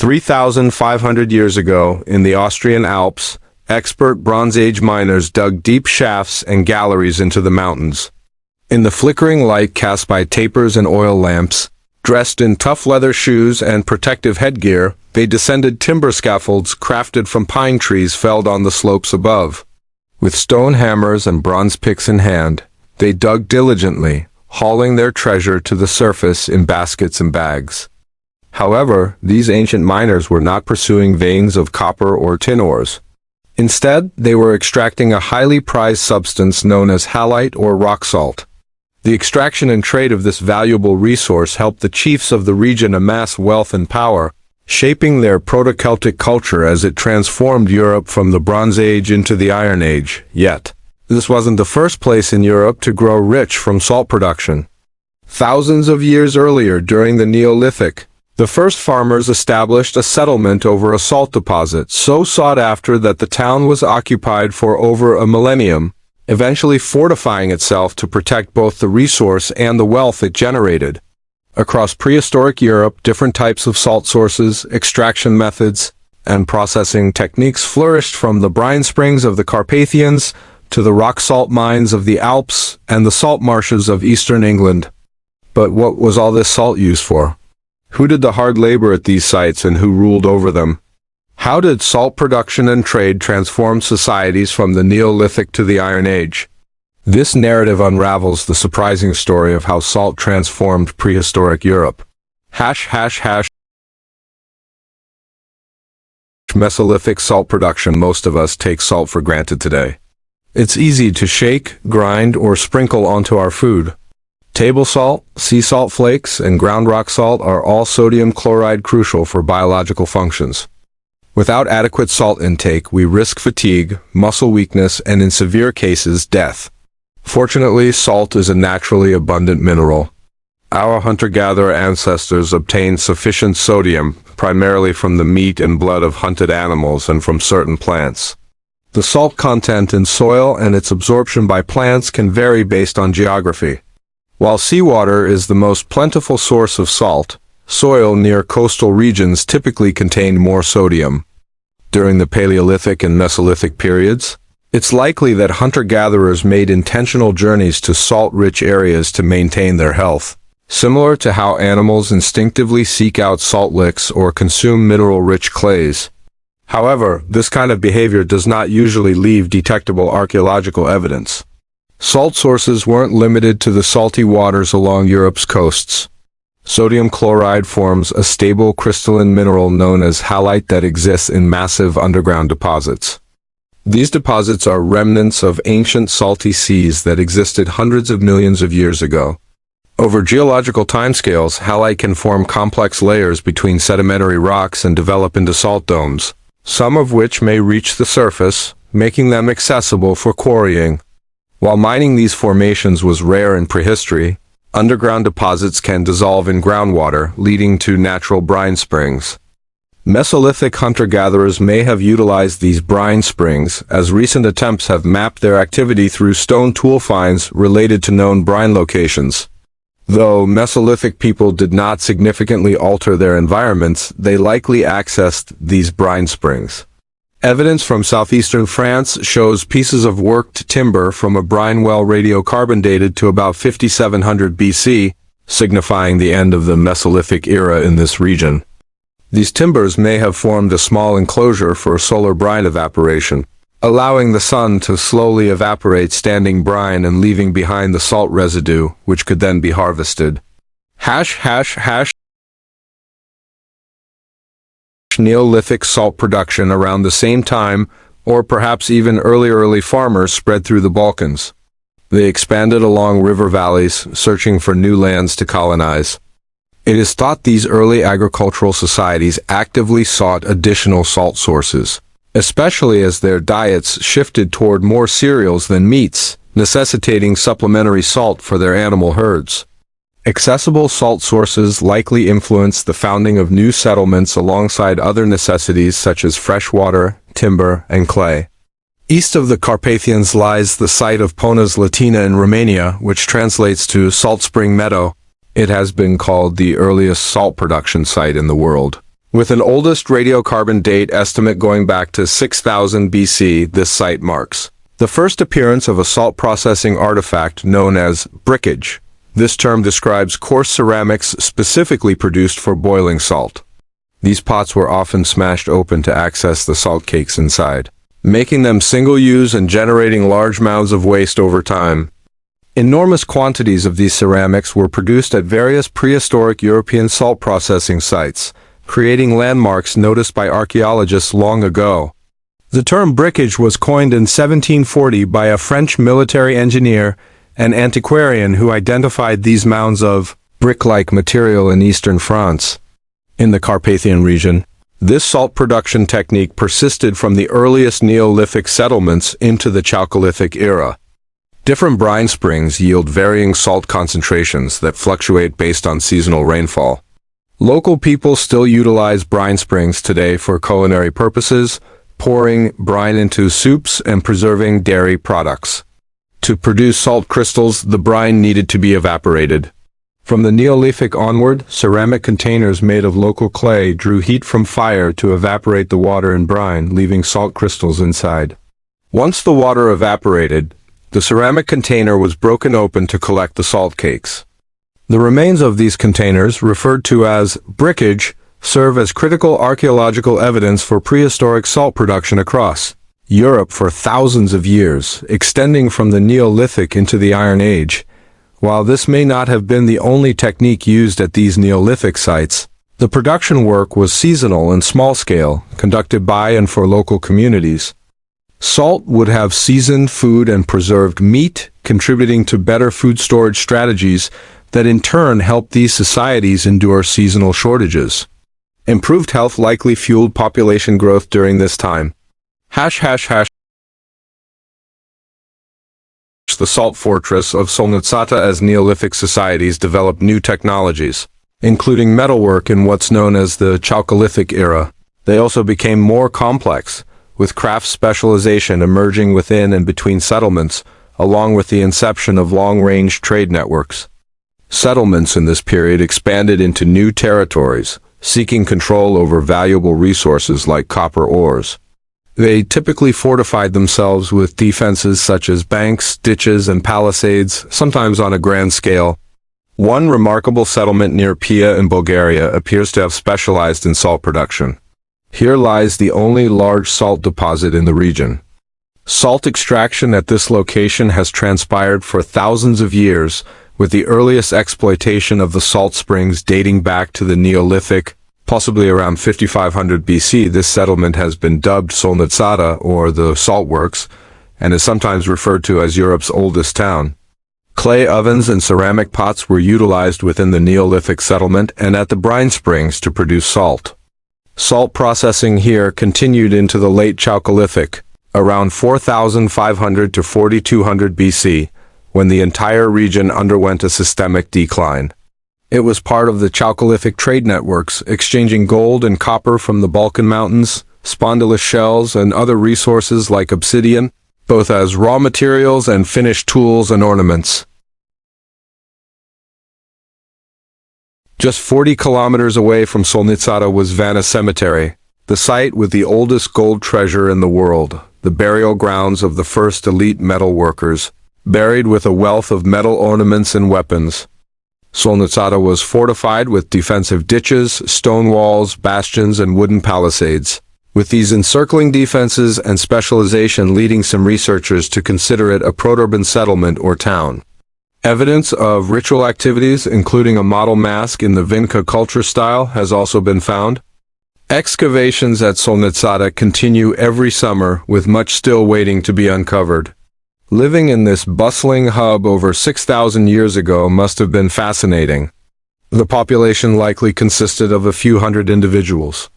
3,500 years ago, in the Austrian Alps, expert Bronze Age miners dug deep shafts and galleries into the mountains. In the flickering light cast by tapers and oil lamps, dressed in tough leather shoes and protective headgear, they descended timber scaffolds crafted from pine trees felled on the slopes above. With stone hammers and bronze picks in hand, they dug diligently, hauling their treasure to the surface in baskets and bags. However, these ancient miners were not pursuing veins of copper or tin ores. Instead, they were extracting a highly prized substance known as halite or rock salt. The extraction and trade of this valuable resource helped the chiefs of the region amass wealth and power, shaping their Proto-Celtic culture as it transformed Europe from the Bronze Age into the Iron Age. Yet, this wasn't the first place in Europe to grow rich from salt production. Thousands of years earlier, during the Neolithic, the first farmers established a settlement over a salt deposit so sought after that the town was occupied for over a millennium, eventually fortifying itself to protect both the resource and the wealth it generated. Across prehistoric Europe, different types of salt sources, extraction methods, and processing techniques flourished, from the brine springs of the Carpathians to the rock salt mines of the Alps and the salt marshes of eastern England. But what was all this salt used for? Who did the hard labor at these sites and who ruled over them? How did salt production and trade transform societies from the Neolithic to the Iron Age? This narrative unravels the surprising story of how salt transformed prehistoric Europe. Mesolithic salt production. Most of us take salt for granted today. It's easy to shake, grind, or sprinkle onto our food. Table salt, sea salt flakes, and ground rock salt are all sodium chloride crucial for biological functions. Without adequate salt intake, we risk fatigue, muscle weakness, and in severe cases, death. Fortunately, salt is a naturally abundant mineral. Our hunter-gatherer ancestors obtained sufficient sodium, primarily from the meat and blood of hunted animals and from certain plants. The salt content in soil and its absorption by plants can vary based on geography. While seawater is the most plentiful source of salt, soil near coastal regions typically contained more sodium. During the Paleolithic and Mesolithic periods, it's likely that hunter-gatherers made intentional journeys to salt-rich areas to maintain their health, similar to how animals instinctively seek out salt licks or consume mineral-rich clays. However, this kind of behavior does not usually leave detectable archaeological evidence. Salt sources weren't limited to the salty waters along Europe's coasts. Sodium chloride forms a stable crystalline mineral known as halite that exists in massive underground deposits. These deposits are remnants of ancient salty seas that existed hundreds of millions of years ago. Over geological timescales, halite can form complex layers between sedimentary rocks and develop into salt domes, some of which may reach the surface, making them accessible for quarrying. While mining these formations was rare in prehistory, underground deposits can dissolve in groundwater, leading to natural brine springs. Mesolithic hunter-gatherers may have utilized these brine springs, as recent attempts have mapped their activity through stone tool finds related to known brine locations. Though Mesolithic people did not significantly alter their environments, they likely accessed these brine springs. Evidence from southeastern France shows pieces of worked timber from a brine well radiocarbon dated to about 5700 BC, signifying the end of the Mesolithic era in this region. These timbers may have formed a small enclosure for solar brine evaporation, allowing the sun to slowly evaporate standing brine and leaving behind the salt residue, which could then be harvested. Neolithic salt production. Around the same time, or perhaps even early farmers spread through the Balkans. They expanded along river valleys, searching for new lands to colonize. It is thought these early agricultural societies actively sought additional salt sources, especially as their diets shifted toward more cereals than meats, necessitating supplementary salt for their animal herds. Accessible salt sources likely influenced the founding of new settlements alongside other necessities such as fresh water, timber, and clay. East of the Carpathians lies the site of Ponas Latina in Romania, which translates to Salt Spring Meadow. It has been called the earliest salt production site in the world. With an oldest radiocarbon date estimate going back to 6000 BC, this site marks the first appearance of a salt processing artifact known as brickage. This term describes coarse ceramics specifically produced for boiling salt. These pots were often smashed open to access the salt cakes inside, making them single-use and generating large amounts of waste over time. Enormous quantities of these ceramics were produced at various prehistoric European salt processing sites, creating landmarks noticed by archaeologists long ago. The term brickage was coined in 1740 by a French military engineer and antiquarian who identified these mounds of brick-like material in eastern France. In the Carpathian region, this salt production technique persisted from the earliest Neolithic settlements into the Chalcolithic era. Different brine springs yield varying salt concentrations that fluctuate based on seasonal rainfall. Local people still utilize brine springs today for culinary purposes, pouring brine into soups and preserving dairy products. To produce salt crystals, the brine needed to be evaporated. From the Neolithic onward, ceramic containers made of local clay drew heat from fire to evaporate the water in brine, leaving salt crystals inside. Once the water evaporated, the ceramic container was broken open to collect the salt cakes. The remains of these containers, referred to as brickage, serve as critical archaeological evidence for prehistoric salt production across Europe for thousands of years, extending from the Neolithic into the Iron Age. While this may not have been the only technique used at these Neolithic sites, the production work was seasonal and small-scale, conducted by and for local communities. Salt would have seasoned food and preserved meat, contributing to better food storage strategies that in turn helped these societies endure seasonal shortages. Improved health likely fueled population growth during this time. The salt fortress of Solnitsata as Neolithic societies developed new technologies, including metalwork in what's known as the Chalcolithic era. They also became more complex, with craft specialization emerging within and between settlements, along with the inception of long-range trade networks. Settlements in this period expanded into new territories, seeking control over valuable resources like copper ores. They typically fortified themselves with defenses such as banks, ditches, and palisades, sometimes on a grand scale. One remarkable settlement near Pia in Bulgaria appears to have specialized in salt production. Here lies the only large salt deposit in the region. Salt extraction at this location has transpired for thousands of years, with the earliest exploitation of the salt springs dating back to the Neolithic, possibly around 5500 BC. This settlement has been dubbed Solnitsata, or the Salt Works, and is sometimes referred to as Europe's oldest town. Clay ovens and ceramic pots were utilized within the Neolithic settlement and at the brine springs to produce salt. Salt processing here continued into the late Chalcolithic, around 4500 to 4200 BC, when the entire region underwent a systemic decline. It was part of the Chalcolithic trade networks, exchanging gold and copper from the Balkan Mountains, spondylus shells, and other resources like obsidian, both as raw materials and finished tools and ornaments. Just 40 kilometers away from Solnitsata was Vanna Cemetery, the site with the oldest gold treasure in the world, the burial grounds of the first elite metal workers, buried with a wealth of metal ornaments and weapons. Solnitsata was fortified with defensive ditches, stone walls, bastions, and wooden palisades, with these encircling defenses and specialization leading some researchers to consider it a proto-urban settlement or town. Evidence of ritual activities, including a model mask in the Vinca culture style, has also been found. Excavations at Solnitsata continue every summer, with much still waiting to be uncovered. Living in this bustling hub over 6,000 years ago must have been fascinating. The population likely consisted of a few hundred individuals.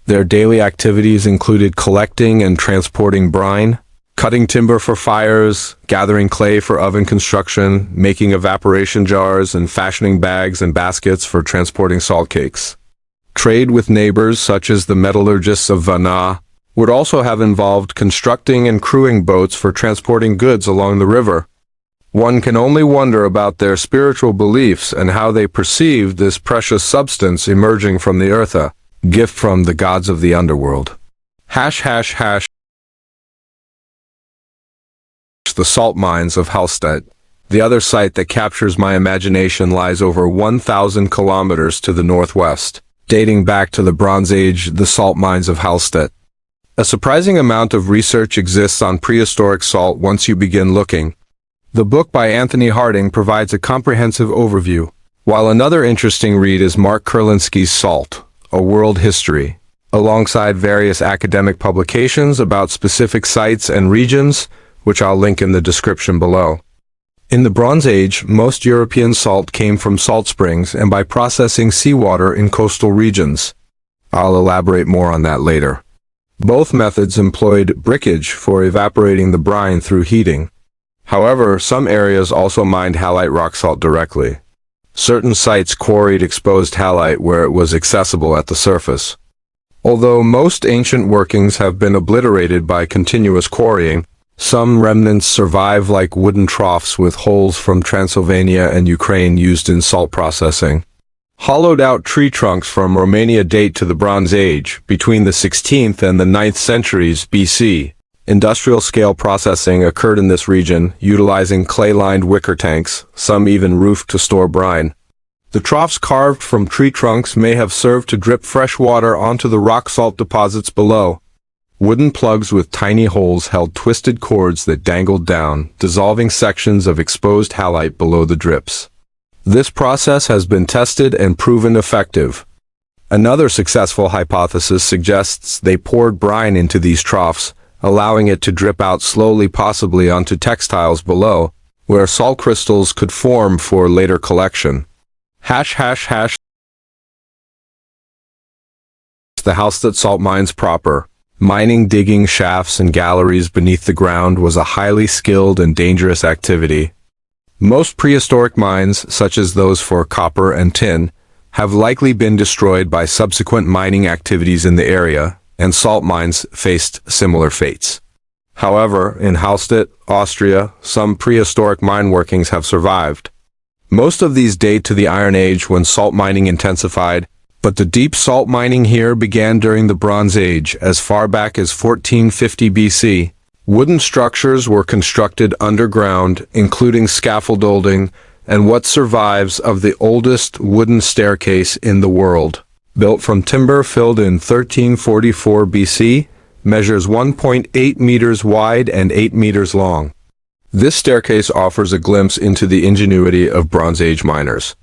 Their daily activities included collecting and transporting brine, cutting timber for fires, gathering clay for oven construction, making evaporation jars, and fashioning bags and baskets for transporting salt cakes. Trade with neighbors, such as the metallurgists of Vanna, would also have involved constructing and crewing boats for transporting goods along the river. One can only wonder about their spiritual beliefs and how they perceived this precious substance emerging from the earth. gift from the gods of the underworld. Hash hash hash. The salt mines of Hallstatt. The other site that captures my imagination lies over 1,000 kilometers to the northwest, dating back to the Bronze Age, the salt mines of Hallstatt. A surprising amount of research exists on prehistoric salt once you begin looking. The book by Anthony Harding provides a comprehensive overview, while another interesting read is Mark Kurlinski's Salt, A World History, alongside various academic publications about specific sites and regions, which I'll link in the description below. In the Bronze Age, most European salt came from salt springs and by processing seawater in coastal regions. I'll elaborate more on that later. Both methods employed brickage for evaporating the brine through heating. However, some areas also mined halite rock salt directly. Certain sites quarried exposed halite where it was accessible at the surface. Although most ancient workings have been obliterated by continuous quarrying, some remnants survive, like wooden troughs with holes from Transylvania and Ukraine used in salt processing. Hollowed-out tree trunks from Romania date to the Bronze Age, between the 16th and the 9th centuries BC. Industrial-scale processing occurred in this region, utilizing clay-lined wicker tanks, some even roofed to store brine. The troughs carved from tree trunks may have served to drip fresh water onto the rock salt deposits below. Wooden plugs with tiny holes held twisted cords that dangled down, dissolving sections of exposed halite below the drips. This process has been tested and proven effective. Another successful hypothesis suggests they poured brine into these troughs, allowing it to drip out slowly, possibly onto textiles below, where salt crystals could form for later collection. Hash hash hash. The Hallstatt salt mines proper. Mining, digging shafts and galleries beneath the ground was a highly skilled and dangerous activity. Most prehistoric mines, such as those for copper and tin, have likely been destroyed by subsequent mining activities in the area, and salt mines faced similar fates. However, in Hallstatt, Austria, some prehistoric mine workings have survived. Most of these date to the Iron Age, when salt mining intensified, but the deep salt mining here began during the Bronze Age, as far back as 1450 BC. Wooden structures were constructed underground, including scaffolding and what survives of the oldest wooden staircase in the world. Built from timber filled in 1344 BC, measures 1.8 meters wide and 8 meters long. This staircase offers a glimpse into the ingenuity of Bronze Age miners.